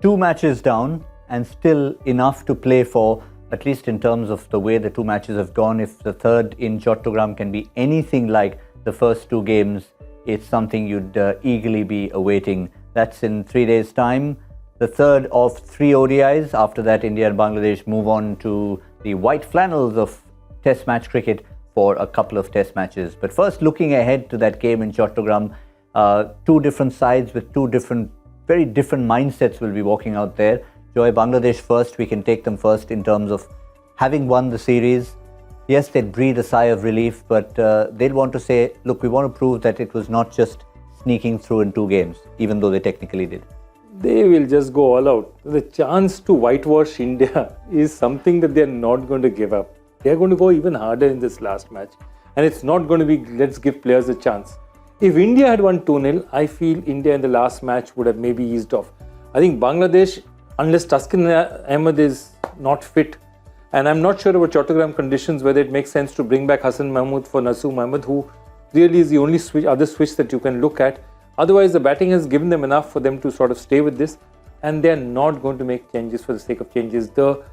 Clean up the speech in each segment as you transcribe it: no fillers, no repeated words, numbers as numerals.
2 matches down and still enough to play for, at least in terms of the way the 2 matches have gone. If the third in Chattogram can be anything like the first 2 games, it's something you'd eagerly be awaiting. That's in 3 days' time. The third of 3 ODIs. After that, India and Bangladesh move on to the white flannels of Test match cricket for a couple of Test matches. But first, looking ahead to that game in Chattogram, 2 different sides with 2 very different mindsets will be walking out there. Joy, Bangladesh first. We can take them first in terms of having won the series. Yes, they'd breathe a sigh of relief, but they'd want to say, look, we want to prove that it was not just sneaking through in 2 games, even though they technically did. They will just go all out. The chance to whitewash India is something that they're not going to give up. They're going to go even harder in this last match. And it's not going to be, let's give players a chance. If India had won 2-0, I feel India in the last match would have maybe eased off. I think Bangladesh, unless Taskin Ahmed is not fit, and I'm not sure about Chattogram conditions, whether it makes sense to bring back Hassan Mahmood for Nasu Mahmood, who really is the only other switch that you can look at. Otherwise, the batting has given them enough for them to sort of stay with this, and they're not going to make changes for the sake of changes. The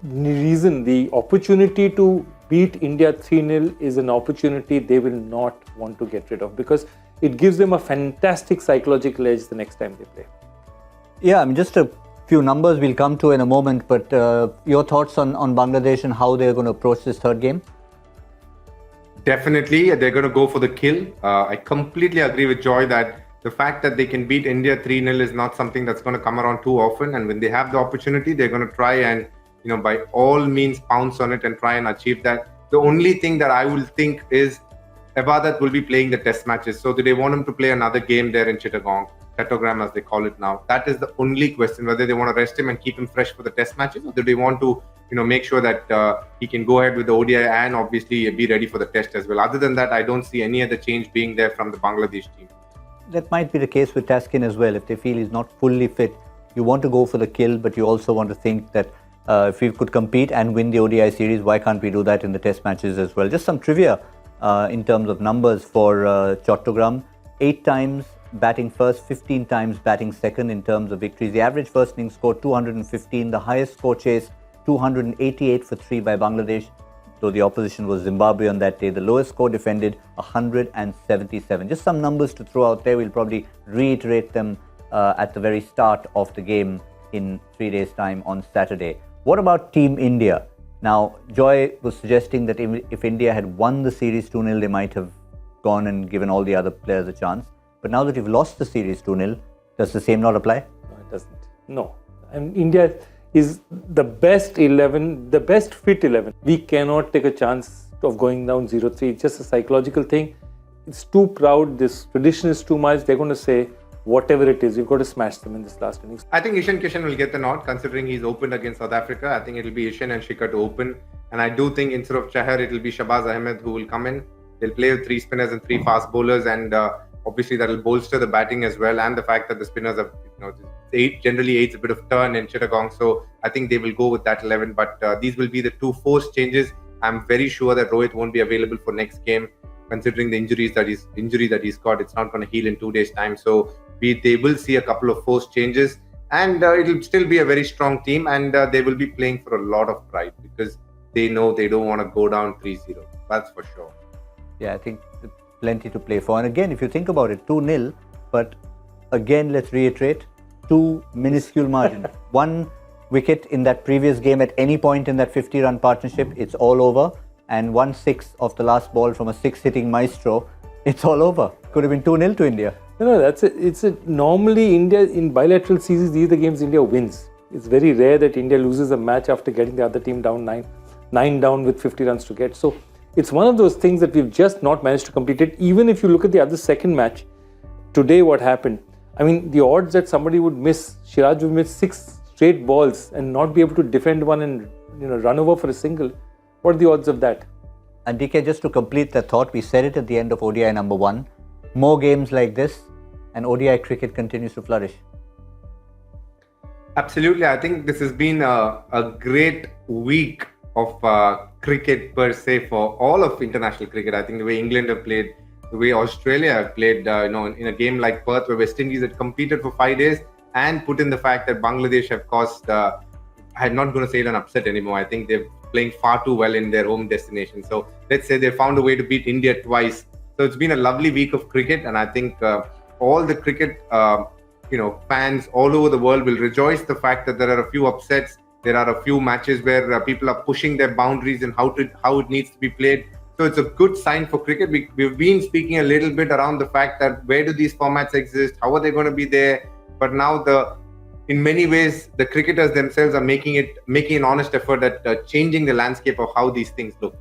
reason, the opportunity to beat India 3-0 is an opportunity they will not want to get rid of, because it gives them a fantastic psychological edge the next time they play. Yeah, I mean, just a few numbers we'll come to in a moment, but your thoughts on Bangladesh and how they're going to approach this third game? Definitely, they're going to go for the kill. I completely agree with Joy that the fact that they can beat India 3-0 is not something that's going to come around too often. And when they have the opportunity, they're going to try and, by all means pounce on it and try and achieve that. The only thing that I will think is Ibadat will be playing the Test matches. So do they want him to play another game there in Chattogram as they call it now? That is the only question, whether they want to rest him and keep him fresh for the Test matches, or do they want to make sure that he can go ahead with the ODI and obviously be ready for the Test as well. Other than that, I don't see any other change being there from the Bangladesh team. That might be the case with Taskin as well. If they feel he's not fully fit, you want to go for the kill, but you also want to think that if we could compete and win the ODI series, why can't we do that in the Test matches as well? Just some trivia in terms of numbers for Chattogram. 8 times batting first, 15 times batting second in terms of victories. The average first innings score 215, the highest score chase 288 for 3 by Bangladesh, though the opposition was Zimbabwe on that day. The lowest score defended 177. Just some numbers to throw out there. We'll probably reiterate them at the very start of the game in 3 days' time on Saturday. What about Team India? Now, Joy was suggesting that if India had won the series 2-0, they might have gone and given all the other players a chance. But now that you've lost the series 2-0, does the same not apply? No, it doesn't. No. And India is the best 11, the best fit 11. We cannot take a chance of going down 0-3. It's just a psychological thing. It's too proud. This tradition is too much. They're going to say, whatever it is, you've got to smash them in this last innings. I think Ishan Kishan will get the nod, considering he's opened against South Africa. I think it'll be Ishan and Shikhar to open. And I do think instead of Chahar, it'll be Shahbaz Ahmed who will come in. They'll play with 3 spinners and 3 fast bowlers, and obviously that will bolster the batting as well. And the fact that the spinners have, generally aids a bit of turn in Chittagong. So I think they will go with that 11. But these will be the 2 forced changes. I'm very sure that Rohit won't be available for next game, considering the injury that he's got. It's not going to heal in 2 days' time. So they will see a couple of forced changes, and it'll still be a very strong team, and they will be playing for a lot of pride, because they know they don't want to go down 3-0. That's for sure. Yeah, I think plenty to play for. And again, if you think about it, 2-0, but again, let's reiterate, 2 minuscule margin. 1 wicket in that previous game at any point in that 50-run partnership, it's all over. And 1/6 of the last ball from a 6-hitting maestro, it's all over. Could have been 2-0 to India. No, that's it. Normally India in bilateral series, these are the games India wins. It's very rare that India loses a match after getting the other team down 9 down with 50 runs to get. So it's one of those things that we've just not managed to complete it. Even if you look at the other second match, today what happened? I mean, the odds that somebody would miss, Siraj would miss 6 straight balls and not be able to defend one and run over for a single. What are the odds of that? And DK, just to complete that thought, we said it at the end of ODI number 1. More games like this and ODI cricket continues to flourish. Absolutely. I think this has been a great week of cricket per se for all of international cricket. I think the way England have played, the way Australia have played, in a game like Perth, where West Indies had competed for 5 days and put in the fact that Bangladesh have caused, I'm not going to say an upset anymore. I think they're playing far too well in their home destination. So let's say they found a way to beat India twice. So it's been a lovely week of cricket, and I think all the cricket fans all over the world will rejoice the fact that there are a few upsets. There are a few matches where people are pushing their boundaries and how it needs to be played. So it's a good sign for cricket. We've been speaking a little bit around the fact that where do these formats exist? How are they going to be there? But now in many ways, the cricketers themselves are making an honest effort at changing the landscape of how these things look.